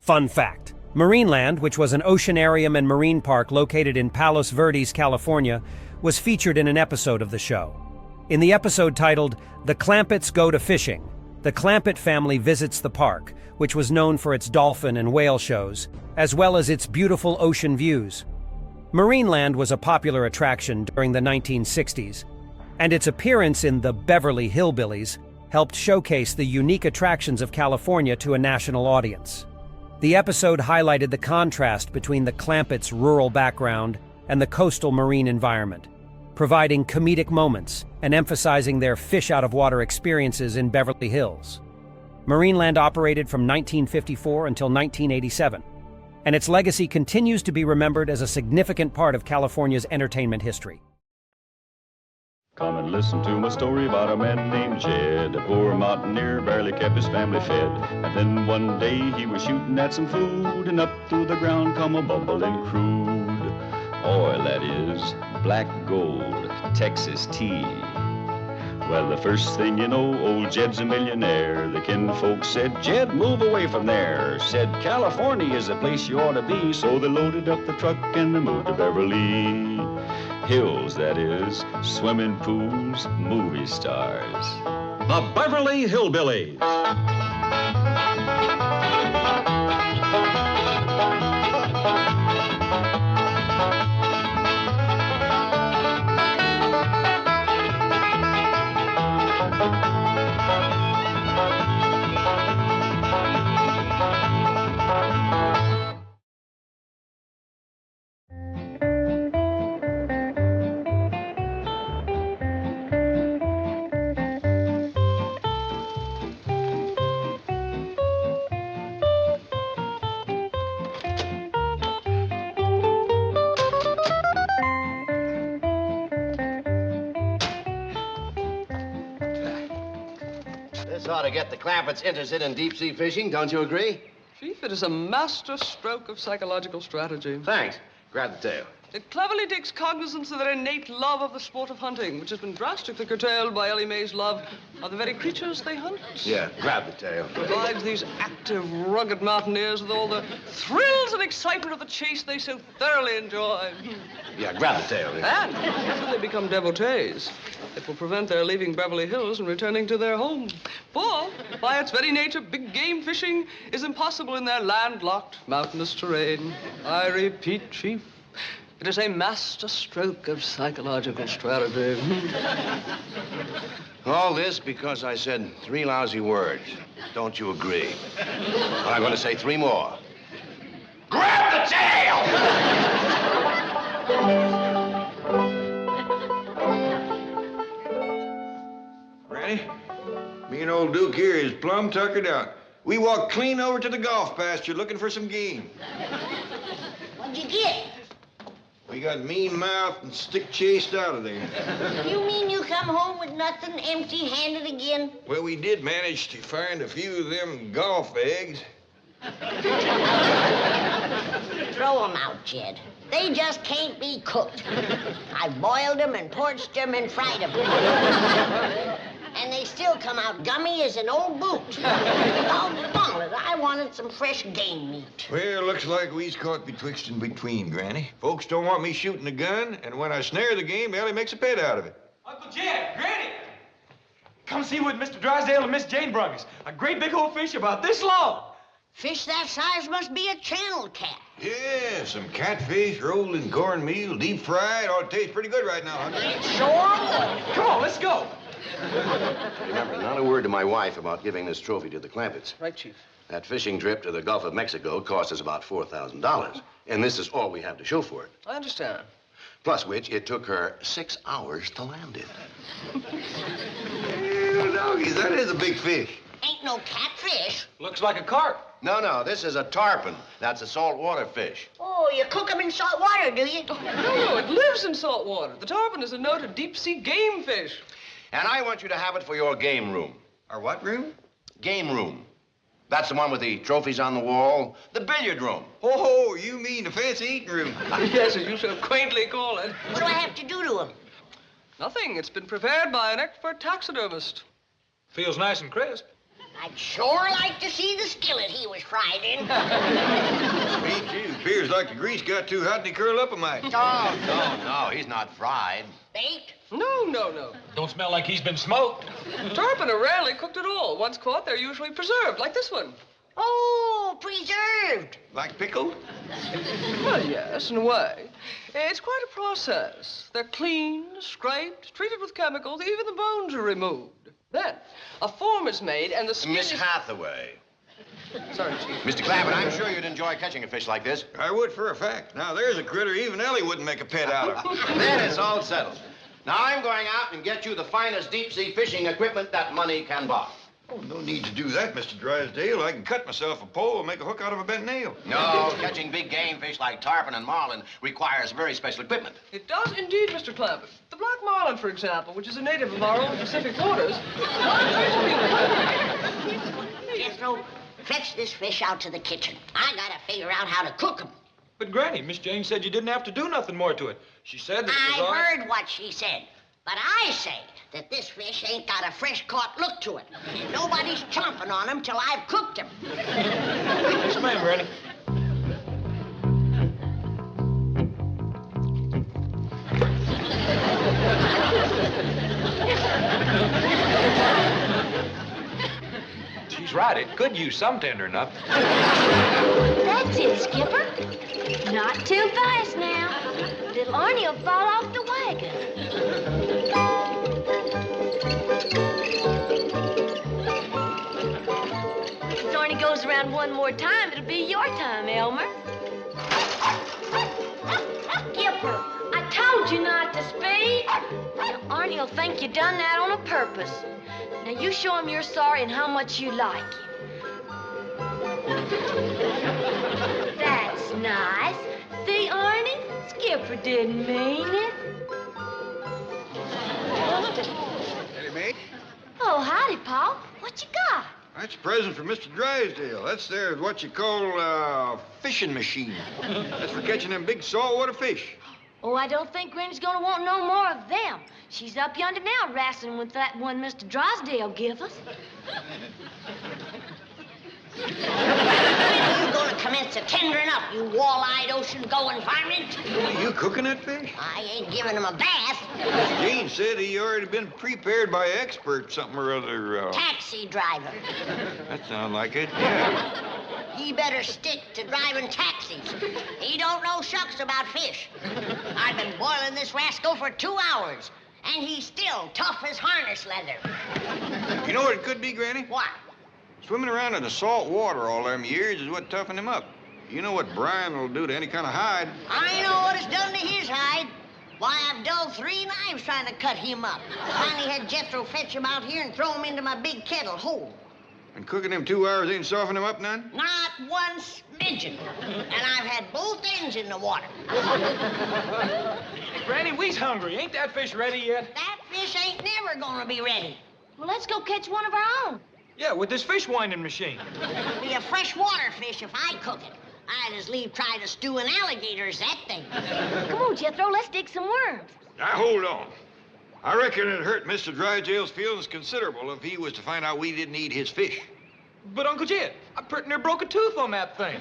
Fun fact: Marineland, which was an oceanarium and marine park located in Palos Verdes, California, was featured in an episode of the show. In the episode titled "The Clampetts Go to Fishing," the Clampett family visits the park, which was known for its dolphin and whale shows, as well as its beautiful ocean views. Marineland was a popular attraction during the 1960s, and its appearance in the Beverly Hillbillies helped showcase the unique attractions of California to a national audience. The episode highlighted the contrast between the Clampetts' rural background and the coastal marine environment, providing comedic moments and emphasizing their fish-out-of-water experiences in Beverly Hills. Marineland operated from 1954 until 1987, and its legacy continues to be remembered as a significant part of California's entertainment history. Come and listen to my story about a man named Jed. A poor mountaineer barely kept his family fed. And then one day he was shooting at some food, and up through the ground come a bubbling crude oil, that is, black gold, Texas tea. Well, the first thing you know, old Jed's a millionaire. The kinfolk said, "Jed, move away from there." Said, "California is the place you ought to be." So they loaded up the truck and they moved to Beverly Hills, that is, swimming pools, movie stars. The Beverly Hillbillies. This ought to get the Clampetts interested in deep-sea fishing, don't you agree? Chief, it is a master stroke of psychological strategy. Thanks. Grab the tail. It cleverly takes cognizance of their innate love of the sport of hunting, which has been drastically curtailed by Ellie Mae's love of the very creatures they hunt. Yeah, grab the tail. Provides these active, rugged mountaineers with all the thrills and excitement of the chase they so thoroughly enjoy. Yeah, grab the tail. And should they become devotees, it will prevent their leaving Beverly Hills and returning to their home. For, by its very nature, big game fishing is impossible in their landlocked, mountainous terrain. I repeat, Chief, it is a master stroke of psychological strategy. All this because I said 3 lousy words. Don't you agree? Well, I'm going to say 3 more. Grab the tail! Granny, me and old Duke here is plumb tuckered out. We walked clean over to the golf pasture looking for some game. What'd you get? We got mean-mouthed and stick-chased out of there. You mean you come home with nothing, empty-handed again? Well, we did manage to find a few of them golf eggs. Throw 'em out, Jed. They just can't be cooked. I boiled 'em and porched 'em and fried 'em. And they still come out gummy as an old boot. Doggone it, I wanted some fresh game meat. Well, looks like we's caught betwixt and between, Granny. Folks don't want me shooting a gun, and when I snare the game, Ellie makes a pet out of it. Uncle Jed, Granny! Come see what Mr. Drysdale and Miss Jane brung us. A great big old fish about this long. Fish that size must be a channel cat. Yeah, some catfish rolled in cornmeal, deep fried. Ought to taste pretty good right now, Hunter. Sure. Come on, let's go. Remember, not a word to my wife about giving this trophy to the Clampetts. Right, Chief. That fishing trip to the Gulf of Mexico cost us about $4,000, and this is all we have to show for it. I understand. Plus which, it took her 6 hours to land it. Hey, doggies, that is a big fish. Ain't no catfish. Looks like a carp. No, this is a tarpon. That's a saltwater fish. Oh, you cook 'em in salt water, do you? No, it lives in salt water. The tarpon is a noted deep-sea game fish. And I want you to have it for your game room. Our what room? Game room. That's the one with the trophies on the wall. The billiard room. Oh, you mean the fancy eating room. Yes, as you so quaintly call it. What do I have to do to 'em? Nothing. It's been prepared by an expert taxidermist. Feels nice and crisp. I'd sure like to see the skillet he was fried in. Me too. Appears like the grease got too hot and he curled up a mite. Oh, no, he's not fried. Baked? No. Don't smell like he's been smoked. Tarpon are rarely cooked at all. Once caught, they're usually preserved, like this one. Oh, preserved. Like pickled? Well, yes, in a way. It's quite a process. They're cleaned, scraped, treated with chemicals, even the bones are removed. Then, a form is made and the skin Miss is... Hathaway. Sorry, Chief. Mr. Clappett, I'm sure you'd enjoy catching a fish like this. I would for a fact. Now, there's a critter even Ellie wouldn't make a pet out of. Then it's all settled. Now I'm going out and get you the finest deep-sea fishing equipment that money can buy. Oh, no need to do that, Mr. Drysdale. I can cut myself a pole and make a hook out of a bent nail. No, catching big game fish like tarpon and marlin requires very special equipment. It does indeed, Mr. Clampett. The black marlin, for example, which is a native of our own Pacific waters. Jethro, fetch this fish out to the kitchen. I gotta figure out how to cook him. But, Granny, Miss Jane said you didn't have to do nothing more to it. She said that it was all... I heard what she said, but I say that this fish ain't got a fresh-caught look to it. Nobody's chomping on him till I've cooked him. Yes, ma'am, Granny. She's right. It could use some tendering up. That's it, Skipper. Not too fast now. Little Arnie will fall off the wagon. If Arnie goes around one more time, it'll be your time, Elmer. Skipper, I told you not to speed. Now, Arnie will think you done that on a purpose. Now, you show him you're sorry and how much you like him. That's nice. See, Arnie? Skipper didn't mean it. Hey, mate. Oh, howdy, Pa. What you got? That's a present from Mr. Drysdale. That's their what you call a fishing machine. That's for catching them big saltwater fish. Oh, I don't think Granny's gonna want no more of them. She's up yonder now wrestling with that one Mr. Drysdale give us. When are you gonna commence a tendering up, you wall-eyed, ocean-going varmint? Are you cooking that fish? I ain't giving him a bath. Gene said he already been prepared by expert something or other. Taxi driver. That sounds like it, yeah. He better stick to driving taxis. He don't know shucks about fish. I've been boiling this rascal for 2 hours, and he's still tough as harness leather. You know what it could be, Granny? What? Swimming around in the salt water all them years is what toughened him up. You know what brine will do to any kind of hide. I know what it's done to his hide. Why, I've dulled 3 knives trying to cut him up. Finally had Jethro fetch him out here and throw him into my big kettle whole. And cooking him 2 hours ain't softened him up none? Not one smidgen. And I've had both ends in the water. Hey, Granny, we's hungry. Ain't that fish ready yet? That fish ain't never gonna be ready. Well, let's go catch one of our own. Yeah, with this fish winding machine. It'll be a freshwater fish if I cook it. I'd as leave try to stew an alligator as that thing. Come on, Jethro, let's dig some worms. Now, hold on. I reckon it'd hurt Mr. Drysdale's feelings considerable if he was to find out we didn't eat his fish. But, Uncle Jed, I pretty near broke a tooth on that thing.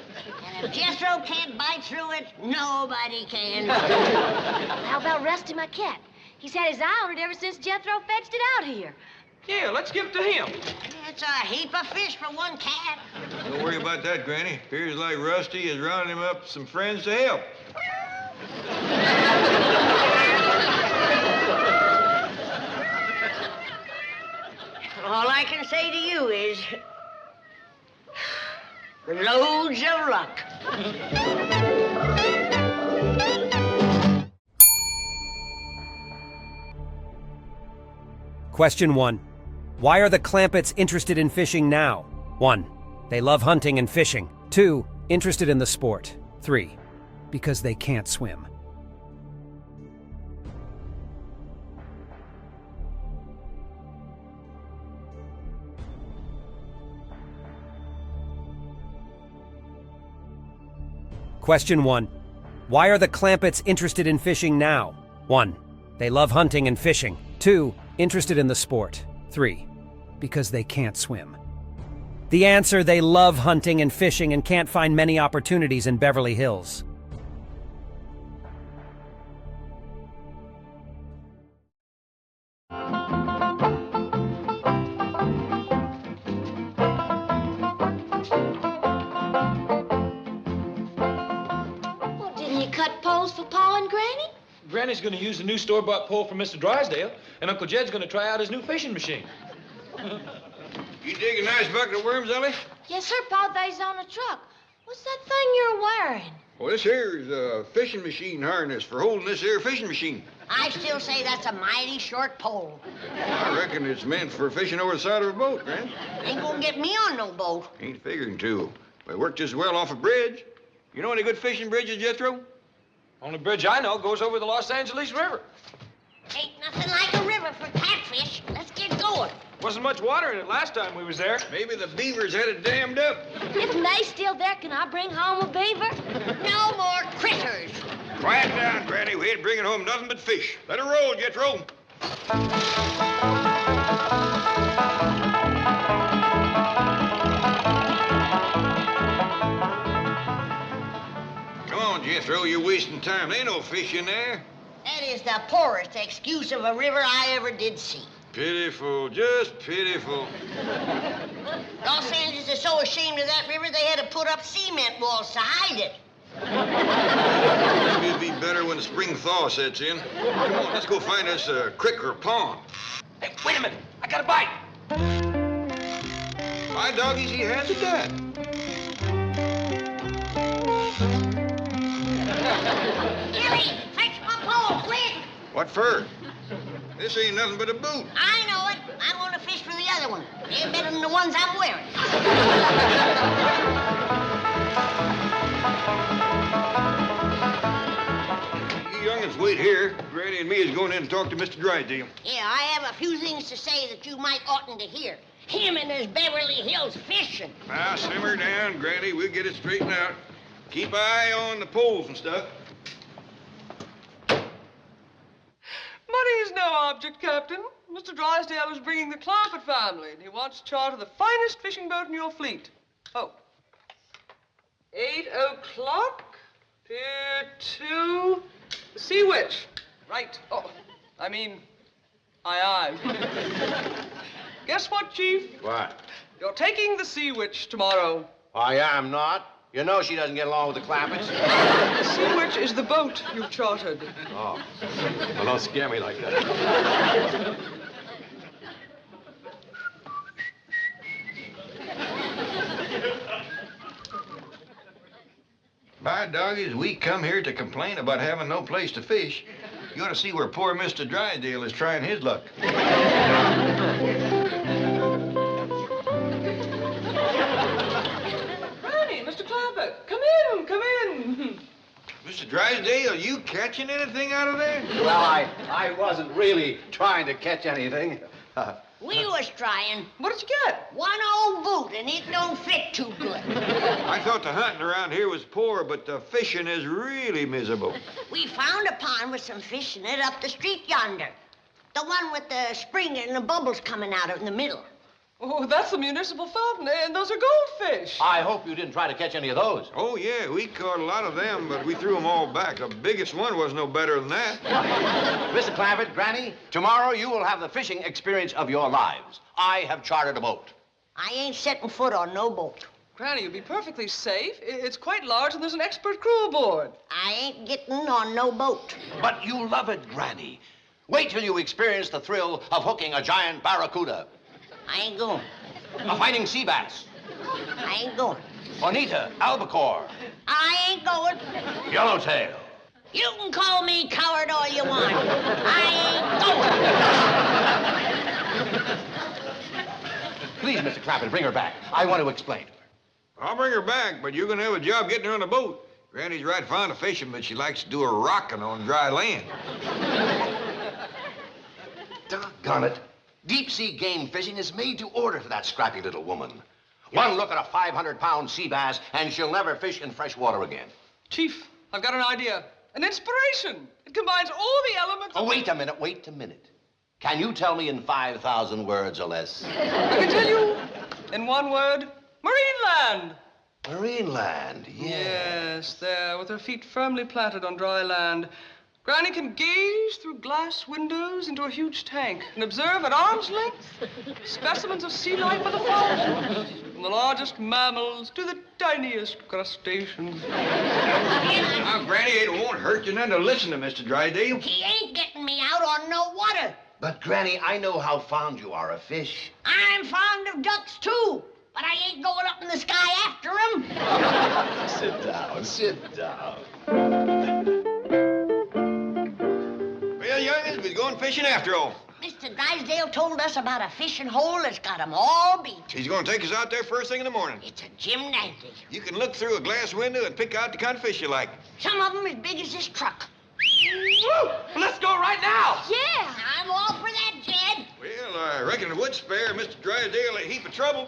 And if Jethro can't bite through it, nobody can. How about Rusty, my cat? He's had his eye on it ever since Jethro fetched it out here. Yeah, let's give it to him. It's a heap of fish for one cat. Don't worry about that, Granny. Appears like Rusty is rounding him up some friends to help. All I can say to you is... loads of luck. Question 1. Why are the Clampetts interested in fishing now? 1. They love hunting and fishing. 2. Interested in the sport. 3. Because they can't swim. Question 1. Why are the Clampetts interested in fishing now? 1. They love hunting and fishing. 2. Interested in the sport. 3. Because they can't swim. The answer: they love hunting and fishing and can't find many opportunities in Beverly Hills. Well, didn't you cut poles for Pa and Granny? Granny's gonna use the new store-bought pole from Mr. Drysdale, and Uncle Jed's gonna try out his new fishing machine. You dig a nice bucket of worms, Ellie? Yes, sir, Pa. They's on a truck. What's that thing you're wearing? Well, this here is a fishing machine harness for holding this here fishing machine. I still say that's a mighty short pole. I reckon it's meant for fishing over the side of a boat, Gran. Ain't gonna get me on no boat. Ain't figuring to. But it worked just well off a bridge. You know any good fishing bridges, Jethro? Only bridge I know goes over the Los Angeles River. Ain't nothing like a river for catfish. Let's get going. Wasn't much water in it last time we was there. Maybe the beavers had it dammed up. If May's still there, can I bring home a beaver? No more critters. Quiet down, Granny. We ain't bringing home nothing but fish. Let her roll, Jethro. Come on, Jethro. You're wasting time. There ain't no fish in there. That is the poorest excuse of a river I ever did see. Pitiful, just pitiful. Los Angeles is so ashamed of that river, they had to put up cement walls to hide it. Maybe it'll be better when the spring thaw sets in. Come on, let's go find us a creek or pond. Hey, wait a minute. I got a bite. My doggies, he has it that. Ellie, fetch my pole, quick! What for? This ain't nothing but a boot. I know it. I'm going to fish for the other one. They're better than the ones I'm wearing. You young'uns wait here. Granny and me is going in and talk to Mr. Drysdale. Yeah, I have a few things to say that you might oughtn't to hear. Him and his Beverly Hills fishing. Now, simmer down, Granny. We'll get it straightened out. Keep eye on the poles and stuff. Money is no object, Captain. Mr. Drysdale is bringing the Clampett family, and he wants to charter the finest fishing boat in your fleet. Oh. 8 o'clock, Pier 2, the Sea Witch. Right. Oh, I mean, aye. Guess what, Chief? What? You're taking the Sea Witch tomorrow. I am not. You know she doesn't get along with the Clampetts. The Sea Witch is the boat you've chartered. Oh. Well, don't scare me like that. By doggies, we come here to complain about having no place to fish. You ought to see where poor Mr. Drysdale is trying his luck. Granny, Mr. Clampett, come in. Mr. Drysdale, are you catching anything out of there? Well, I wasn't really trying to catch anything. We was trying. What did you get? One old boot, and it don't fit too good. I thought the hunting around here was poor, but the fishing is really miserable. We found a pond with some fish in it up the street yonder. The one with the spring and the bubbles coming out in the middle. Oh, that's the municipal fountain, and those are goldfish. I hope you didn't try to catch any of those. Oh, yeah, we caught a lot of them, but we threw them all back. The biggest one was no better than that. Mr. Clampett, Granny, tomorrow you will have the fishing experience of your lives. I have chartered a boat. I ain't setting foot on no boat. Granny, you'll be perfectly safe. It's quite large, and there's an expert crew aboard. I ain't getting on no boat. But you love it, Granny. Wait till you experience the thrill of hooking a giant barracuda, I ain't going. a fighting sea bass, I ain't going. bonita, albacore, I ain't going. yellowtail. You can call me coward all you want. I ain't going. Please, Mr. Clampett, bring her back. I want to explain to her. I'll bring her back, but you're going to have a job getting her on the boat. Granny's right fond of fishing, but she likes to do her rocking on dry land. Doggone it. Deep-sea game fishing is made to order for that scrappy little woman. One look at a 500-pound sea bass, and she'll never fish in fresh water again. Chief, I've got an idea. An inspiration. It combines all the elements Oh, of... wait a minute. Can you tell me in 5,000 words or less? I can tell you in one word, Marineland. Marineland, yeah. Yes, there, with her feet firmly planted on dry land. Granny can gaze through glass windows into a huge tank and observe at arm's length specimens of sea life by the thousands, from the largest mammals to the tiniest crustaceans. Now, Granny, it won't hurt you none to listen to Mr. Drysdale. He ain't getting me out on no water. But, Granny, I know how fond you are of fish. I'm fond of ducks, too. But I ain't going up in the sky after 'em. Sit down, sit down. Well, youngins, we're going fishing after all. Mr. Drysdale told us about a fishing hole that's got 'em all beat. He's going to take us out there first thing in the morning. It's a Jim Dandy. You can look through a glass window and pick out the kind of fish you like. Some of 'em as big as this truck. Woo! Let's go right now. Yeah. I'm all for that, Jed. Well, I reckon it would spare Mr. Drysdale a heap of trouble.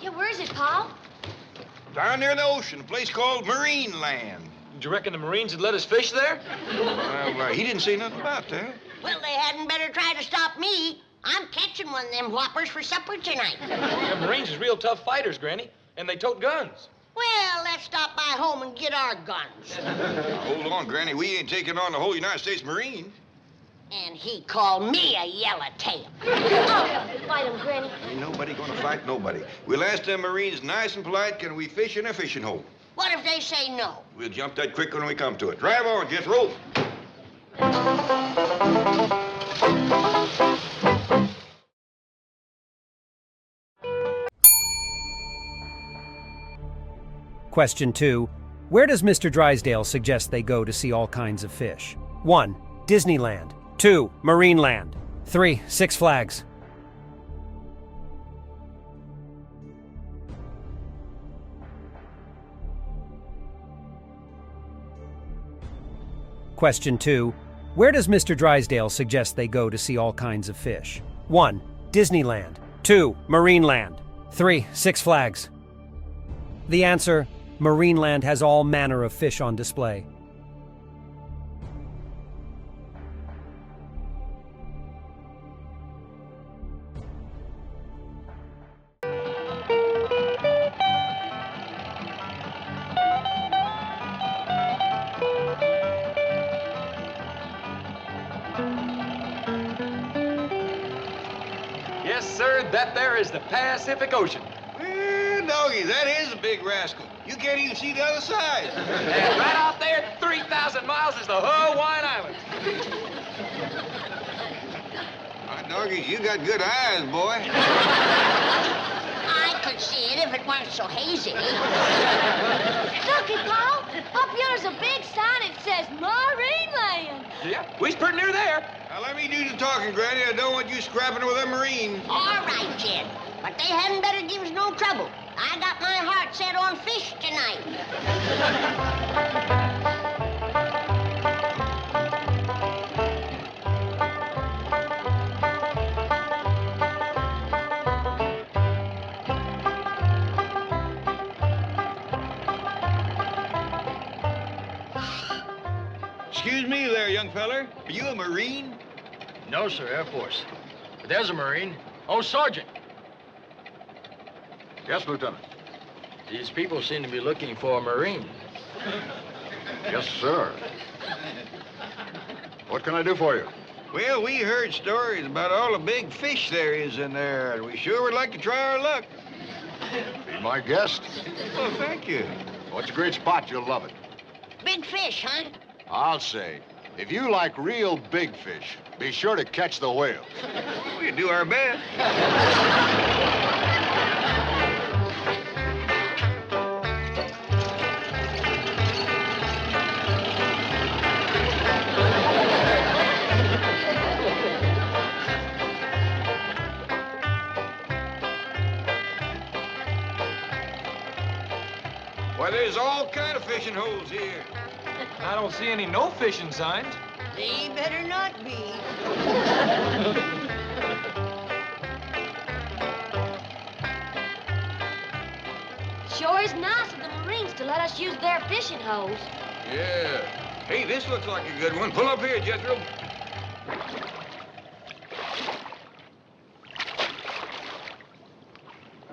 Yeah, where is it, Pa? Down there in the ocean, a place called Marineland. Do you reckon the Marines would let us fish there? Well, he didn't say nothing about that. Well, they hadn't better try to stop me. I'm catching one of them whoppers for supper tonight. The Marines is real tough fighters, Granny, and they tote guns. Well, let's stop by home and get our guns. Hold on, Granny. We ain't taking on the whole United States Marine. And he called me a yellowtail. Oh, fight him, Granny. Ain't nobody gonna fight nobody. We'll ask them Marines nice and polite, can we fish in a fishing hole? What if they say no? We'll jump that quick when we come to it. Drive on, Jethro. Question 2. Where does Mr. Drysdale suggest they go to see all kinds of fish? 1. Disneyland. 2. Marineland. 3. Six Flags. Question 2. Where does Mr. Drysdale suggest they go to see all kinds of fish? 1. Disneyland. 2. Marineland. 3. Six Flags. The answer: Marineland has all manner of fish on display. Yes, sir, that there is the Pacific Ocean. Well, doggy, that is a big rascal. You can't even see the other side. And right out there, 3,000 miles, is the Hawaiian Islands. My doggy, you got good eyes, boy. I could see it if it weren't so hazy. Look it, Pa. Up here's a big sign that says Marineland. Yeah, we's pretty near there. Now, let me do the talking, Granny. I don't want you scrapping with them Marines. All right, Jed. But they hadn't better give us no trouble. I got my heart set on fish tonight. Excuse me there, young feller. Are you a Marine? No, sir, Air Force. But there's a Marine. Oh, Sergeant. Yes, Lieutenant. These people seem to be looking for a Marine. Yes, sir. What can I do for you? Well, we heard stories about all the big fish there is in there, and we sure would like to try our luck. Be my guest. Well, thank you. What's a great spot? You'll love it. Big fish, huh? I'll say, if you like real big fish, be sure to catch the whale. We'll do our best. Why, there's all kind of fishing holes here. I don't see any no fishing signs. They better not be. Sure is nice of the Marines to let us use their fishing holes. Yeah. Hey, this looks like a good one. Pull up here, Jethro.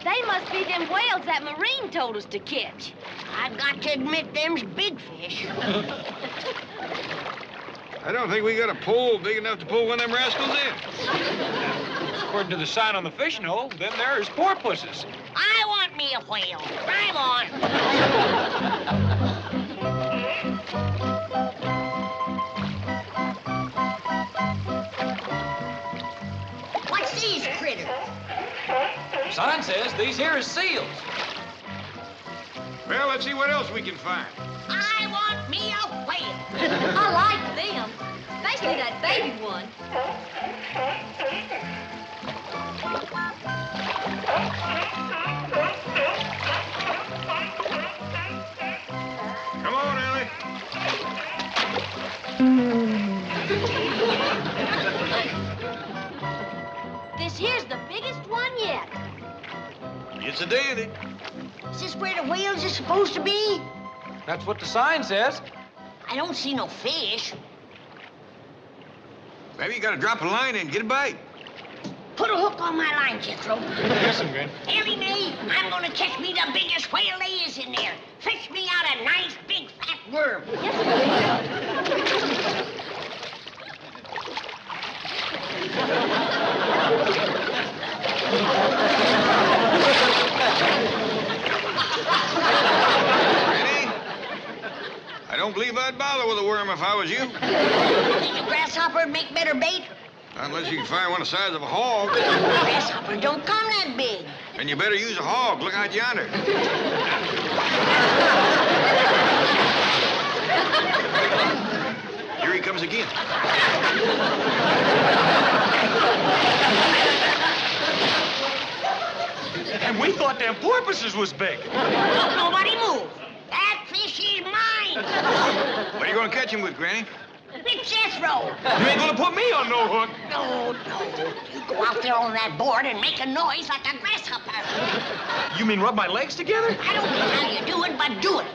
They must must be them whales that Marine told us to catch. I got to admit, them's big fish. I don't think we got a pole big enough to pull one of them rascals in. According to the sign on the fishing hole, then there's porpoises. I want me a whale. Drive on. What's these critters? Sign says these here is seals. Well, let's see what else we can find. I want me a whale. I like them, especially that baby one. Come on, Ellie. This here's the biggest one yet. It's a dandy. Is this where the whales are supposed to be? That's what the sign says. I don't see no fish. Maybe you gotta drop a line in and get a bite. Put a hook on my line, Jethro. Yes, Gran. Ellie Mae, I'm gonna catch me the biggest whale there is in there. Fish me out a nice big fat worm. I don't believe I'd bother with a worm if I was you. Think a grasshopper'd make better bait? Unless you can find one the size of a hog. Grasshopper don't come that big. And you better use a hog. Look out yonder. Here he comes again. And we thought them porpoises was big. Nobody move. That fish is mine. What are you gonna catch him with, Granny? It's Jethro. You ain't gonna put me on no hook. No. You go out there on that board and make a noise like a grasshopper. You mean rub my legs together? I don't care how you do it, but do it.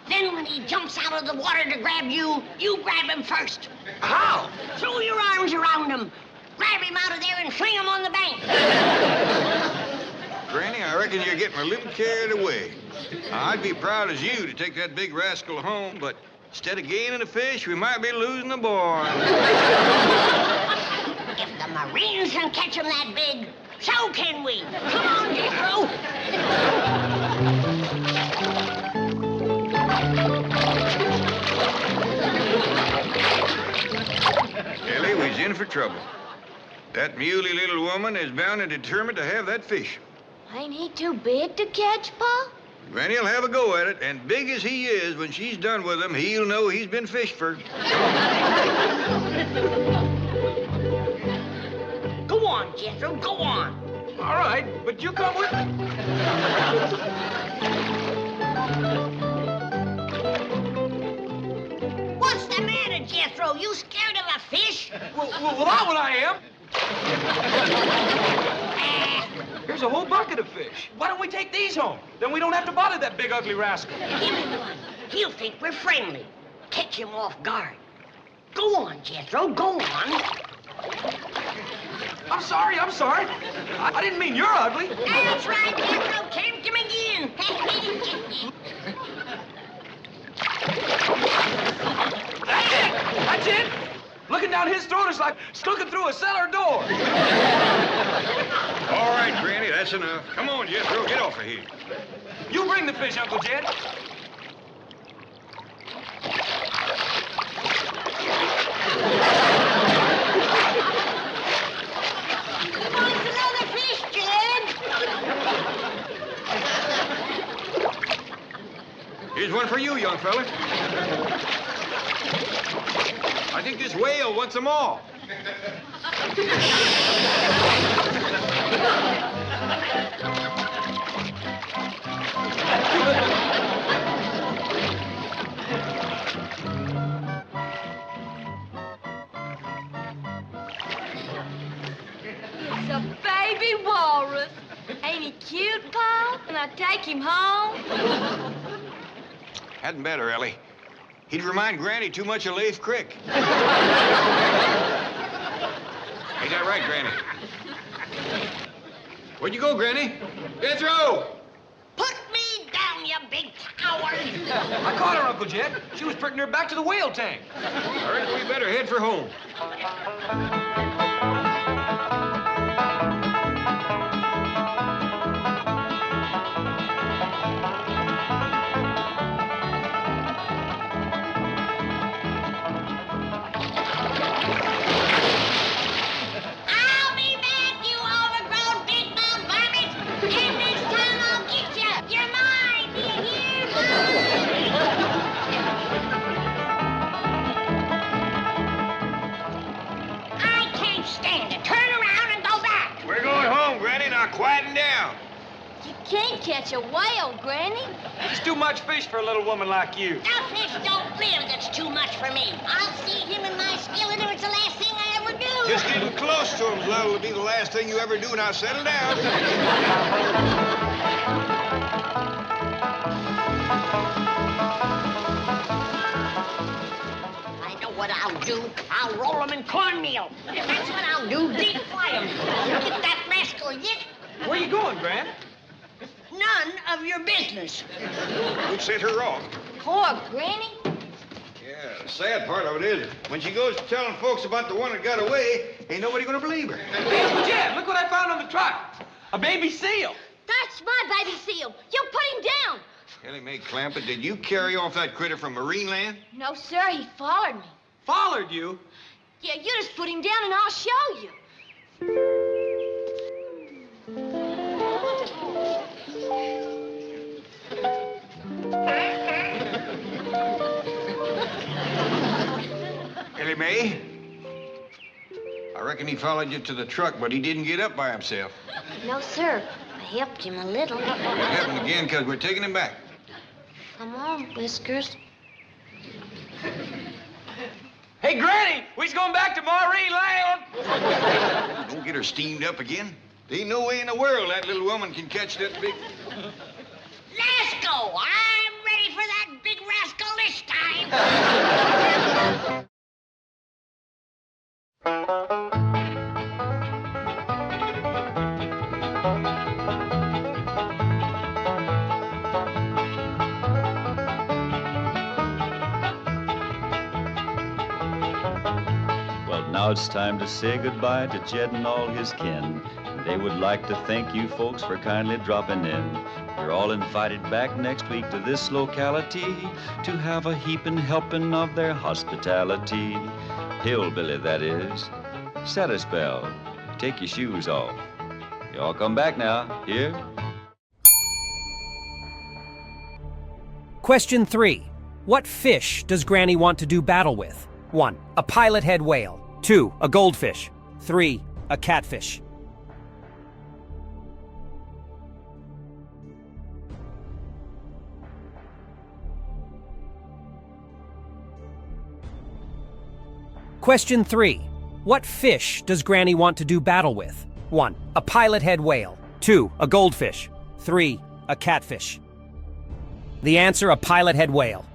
Then when he jumps out of the water to grab you, you grab him first. How? Throw your arms around him. Grab him out of there and fling him on the bank. Granny, I reckon you're getting a little carried away. Now, I'd be proud as you to take that big rascal home, but instead of gaining a fish, we might be losing a boy. If the Marines can catch him that big, so can we. Come on, Jethro. Ellie, we's in for trouble. That muley little woman is bound and determined to have that fish. Ain't he too big to catch, Pa? Granny'll have a go at it, and big as he is, when she's done with him, he'll know he's been fished for. Go on, Jethro, go on. All right, but you come with me. What's the matter, Jethro? You scared of a fish? Well, that's what I am. Here's a whole bucket of fish. Why don't we take these home? Then we don't have to bother that big, ugly rascal. Give him one. He'll think we're friendly. Catch him off guard. Go on, Jethro, go on. I'm sorry. I didn't mean you're ugly. That's right, Jethro. Tempt him again. That's it. Looking down his throat is like looking through a cellar door. All right, Granny, that's enough. Come on, Jethro, get off of here. You bring the fish, Uncle Jed. Wants another fish, Jed? Here's one for you, young fella. I think this whale wants them all. It's a baby walrus. Ain't he cute, Pa? Can I take him home? Hadn't better, Ellie. He'd remind Granny too much of Leif Crick. Ain't that right, Granny? Where'd you go, Granny? Jethro! coward! I caught her, Uncle Jed. She was pretty near back to the whale tank. I reckon we better head for home. I'll be back, you overgrown big mouth varmint! And this time I'll get you! You're mine, do you hear? I can't stand it. Turn around and go back! We're going home, Granny. Now quieten down. You can't catch a whale, Granny. It's too much fish for a little woman like you. The fish don't live that's too much for me. I'll see him in my skillet if it's the last thing I ever do. Just getting close to him, Lil, will be the last thing you ever do. Now settle down. I know what I'll do. I'll roll them in cornmeal. That's what I'll do. Deep fry them. Get that rascal yet? Where you going, Gran? None of your business. Who sent her off? Poor Granny. Yeah, the sad part of it is, when she goes telling folks about the one that got away, ain't nobody gonna believe her. Hey, Uncle Jed, look what I found on the truck. A baby seal. That's my baby seal. You put him down. Ellie Mae Clampett, did you carry off that critter from Marine Land? No, sir, he followed me. Followed you? Yeah, you just put him down and I'll show you. Ellie Mae? I reckon he followed you to the truck, but he didn't get up by himself. No, sir. I helped him a little. It happened again because we're taking him back. Come on, Whiskers. Hey, Granny, we's going back to Marine Land. Don't get her steamed up again. There ain't no way in the world that little woman can catch that big... Let's go. I'm ready for that big rascal this time. Well, now it's time to say goodbye to Jed and all his kin. They would like to thank you folks for kindly dropping in. You're all invited back next week to this locality to have a heaping helping of their hospitality. Hillbilly, that is. Set a spell. Take your shoes off. Y'all come back now. Here? Question 3. What fish does Granny want to do battle with? 1. A pilot-head whale. 2. A goldfish. 3. A catfish. Question 3. What fish does Granny want to do battle with? 1. A pilot-head whale. 2. A goldfish. 3. A catfish. The answer, a pilot-head whale.